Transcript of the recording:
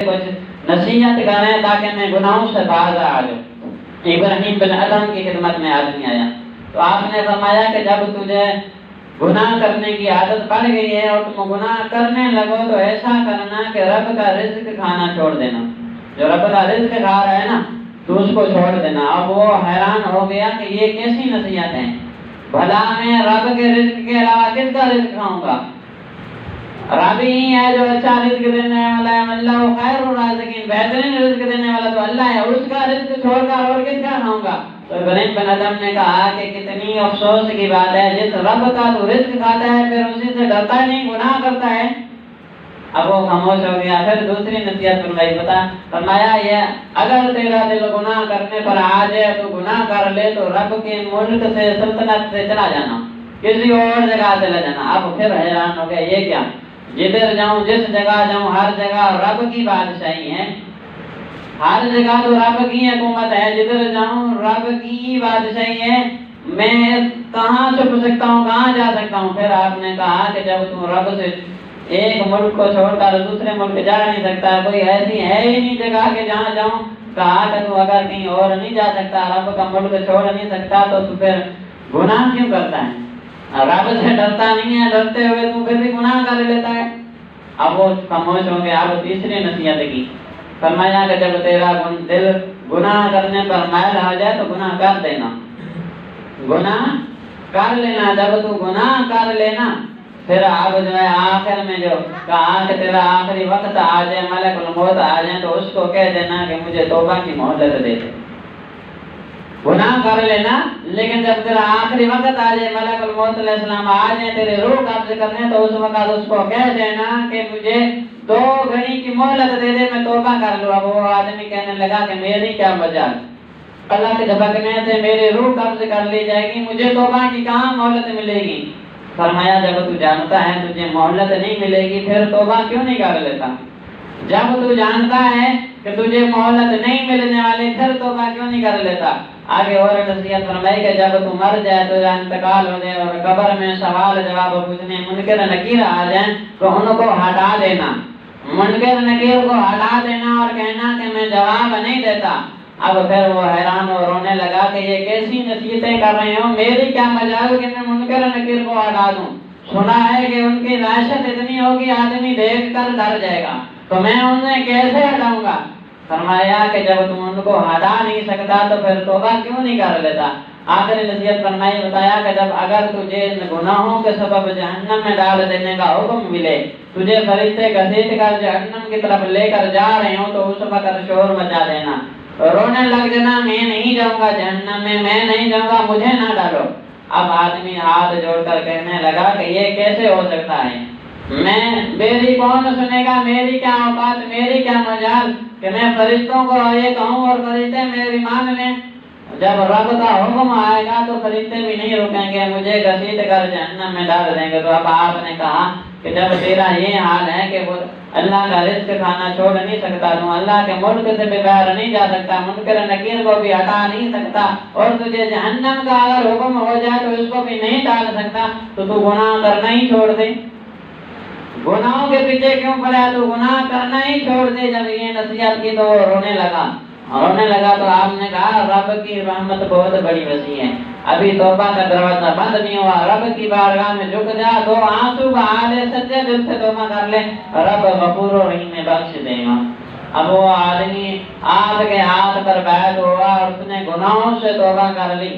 کچھ نصیحت کریں تاکہ میں گناہوں سے باز آ جاؤں۔ ابراہیم بن ادم کی خدمت میں آدمی آیا تو آپ نے فرمایا کہ جب تجھے گناہ کرنے کی عادت پڑ گئی ہے اور تم گناہ کرنے لگو تو ایسا کرنا کہ رب کا رزق کھانا چھوڑ دینا۔ جو رب کا رزق کھا رہا ہے نا تو اس کو چھوڑ دینا۔ اب وہ حیران ہو گیا کہ یہ کیسی نصیحت ہے، بھلا میں رب کے رزق کے علاوہ کس کا رزق کھاؤں گا؟ رب ہی ہے جو اچھا رزق دینے والا ہے، اللہ خیر الرازقین، بہترین رزق دینے والا تو اللہ ہے، اس کا رزق چھوڑ کر اور کس کا کھاؤں گا؟ تو ابراہیم بن ادم نے کہا کہ کتنی افسوس کی بات ہے، جس رب کا تو رزق کھاتا ہے پھر اسی سے ڈرتا نہیں، گناہ کرتا ہے۔ اب وہ خاموش ہو گیا۔ پھر دوسری نصیحت فرمائی، فرمایا یہ اگر تیرا دل گناہ کرنے پر آ جائے تو گناہ کر لے تو رب کے ملک سے، سلطنت سے چلا جانا، کسی اور جگہ چلا جانا۔ اب پھر حیران ہو گیا، یہ کیا؟ جدھر جاؤں، جس جگہ جاؤں، ہر جگہ رب کی بادشاہی ہے، ہر جگہ تو رب کی حکومت ہے، جدھر جاؤں رب کی بادشاہی ہے، میں کہاں چھپ سکتا ہوں، کہاں جا سکتا ہوں؟ پھر آپ نے کہا کہ جب تم رب سے ایک ملک کو چھوڑ کر دوسرے ملک جا نہیں سکتا، کوئی ایسی ہے ہی نہیں جگہ کہ جہاں جاؤں، کہا کہ تو اگر کہیں اور نہیں جا سکتا، رب کا ملک چھوڑ نہیں سکتا تو پھر گناہ کیوں کرتا ہے؟ رب سے ڈرتا نہیں ہے، ڈرتے ہوئے تو پھر بھی گناہ کر لیتا ہے۔ اب وہ خاموش ہو گئے۔ اب تیسری نصیحت کی، فرمایا کہ جب تیرا دل گناہ کرنے پر مائل ہو جائے تو گناہ کر دینا، گناہ کر لینا۔ جب تو گناہ کر لینا پھر اب جو ہے آخر میں جو کہا کہ تیرا آخری وقت آ جائے، ملک الموت آ جائے تو اس کو کہہ دینا کہ مجھے توبہ کی مہلت دے دے۔ گناہ کر لینا، لیکن جب تیرا آخری وقت آ جائے، ملک الموت علیہ السلام آ جائے تیرے روح قبض کرنے، تو اس وقت اس کو کہہ دینا کہ مجھے 2 گھڑی کی مہلت دے دے، میں توبہ کر لوں۔ اب وہ آدمی کہنے لگا کہ میری کیا وجہ، اللہ کے جھپکنے سے میری روح قبض کر لی جائے گی، مجھے توبہ کی کہاں مہلت ملے گی؟ فرمایا جب تو جانتا ہے تجھے مہلت نہیں ملے گی پھر توبہ کیوں نہیں کر لیتا؟ جب تو جانتا ہے کہ تجھے مہلت نہیں ملنے والی پھر توبہ کیوں نہیں کر لیتا؟ آگے اور نصیحت فرمائی کہ جب تو مر جائے تو انتقال ہو جائے اور قبر میں سوال جواب پوچھنے منکر نکیر آ جائیں تو ان کو ہٹا دینا، منکر نکیر کو ہٹا دینا اور کہنا کہ میں جواب نہیں دیتا۔ اب پھر وہ حیران اور رونے لگا کہ یہ کیسی نصیحتیں کر رہے ہو، میری کیا مجال کہ میں منکر نکیر کو ہٹا دوں؟ سنا ہے کہ ان کی وحشت اتنی ہوگی آدمی دیکھ کر ڈر جائے گا، تو میں انہیں کیسے ہٹاؤں گا؟ فرمایا کہ جب تم ان کو ہٹا نہیں سکتا تو پھر توبہ کیوں نہیں کر لیتا؟ آخری نصیحت فرمائی، بتایا کہ جب اگر تجھے ان گناہوں کے سبب جہنم میں ڈال دینے کا حکم ملے، تجھے فرشتے گھسیٹ کر جہنم کی طرف لے کر جا رہے ہوں تو اس وقت شور مچا دینا، رونے لگ جانا، میں نہیں جاؤں گا جہنم میں، میں نہیں جاؤں گا، مجھے نہ ڈالو۔ اب آدمی ہاتھ جوڑ کر کہنے لگا کہ یہ کیسے ہو سکتا ہے، میری کون سنے گا، میری کیا اوقات، میری کیا مجال کہ میں فرشتوں کو یہ کہوں اور فرشتے میری مان لیں؟ جب رب کا حکم آئے گا تو فرشتے بھی نہیں رکیں گے، مجھے گھسیٹ کر جہنم میں ڈال دیں گے۔ تو اب آپ نے کہا کہ جب تیرا یہ حال ہے کہ وہ اللہ کا رزق کھانا چھوڑ نہیں سکتا، تو اللہ کے ملک سے بھی باہر نہیں جا سکتا، منکر نکیر کو بھی ہٹا نہیں سکتا، اور تجھے جہنم کا اگر حکم ہو جائے تو اس کو بھی نہیں ٹال سکتا، تو گناہ کرنا ہی چھوڑ دے، گناہوں کے پیچھے کیوں پڑا؟ تو گناہ کرنا ہی چھوڑ دے۔ جب یہ نصیحت کی تو وہ رونے لگا تو آپ نے کہا رب کی رحمت بہت بڑی وسیع ہے، ابھی توبہ کا دروازہ بند نہیں ہوا، رب کی بارگاہ میں جھک جا، 2 آنسو بہا لے، سچے دل سے توبہ کر لے، رب غفور و رحیم میں بخش دے گا۔ اب وہ آدمی آپ کے ہاتھ پر بیعت ہوا اور اس نے گناہوں سے توبہ کر لی۔